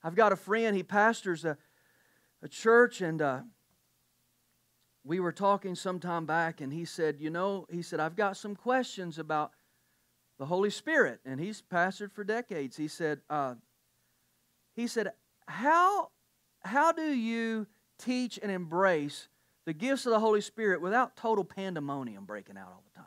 I've got a friend, he pastors a church, and we were talking some time back, and he said, I've got some questions about the Holy Spirit. And he's pastored for decades. He said, how do you teach and embrace the gifts of the Holy Spirit without total pandemonium breaking out all the time?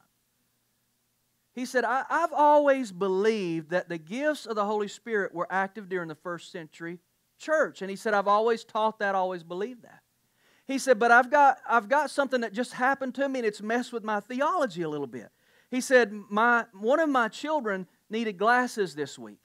He said, I've always believed that the gifts of the Holy Spirit were active during the first century church. And he said, I've always taught that, always believed that. He said, but I've got something that just happened to me, and it's messed with my theology a little bit. He said, one of my children needed glasses this week.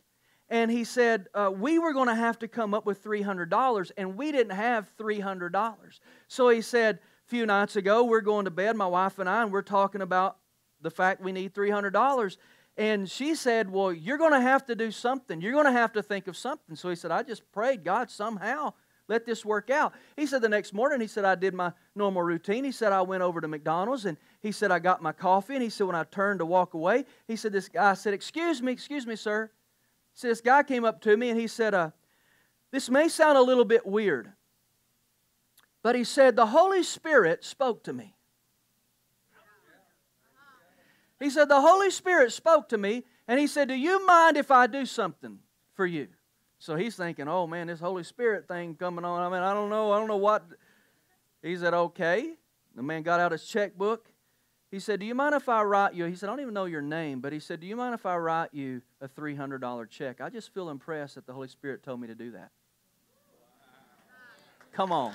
And he said, we were going to have to come up with $300, and we didn't have $300. So he said, a few nights ago, we're going to bed, my wife and I, and we're talking about the fact we need $300. And she said, well, you're going to have to do something. You're going to have to think of something. So he said, I just prayed, God, somehow let this work out. He said the next morning, he said, I did my normal routine. He said, I went over to McDonald's, and he said, I got my coffee. And he said, when I turned to walk away, he said, this guy said, excuse me, sir. He said, this guy came up to me, and he said, this may sound a little bit weird, but he said, the Holy Spirit spoke to me. He said, the Holy Spirit spoke to me, and he said, do you mind if I do something for you? So he's thinking, oh man, this Holy Spirit thing coming on. I mean, I don't know what. He said, okay. The man got out his checkbook. He said, do you mind if I write you? He said, I don't even know your name, but he said, do you mind if I write you a $300 check? I just feel impressed that the Holy Spirit told me to do that. Come on.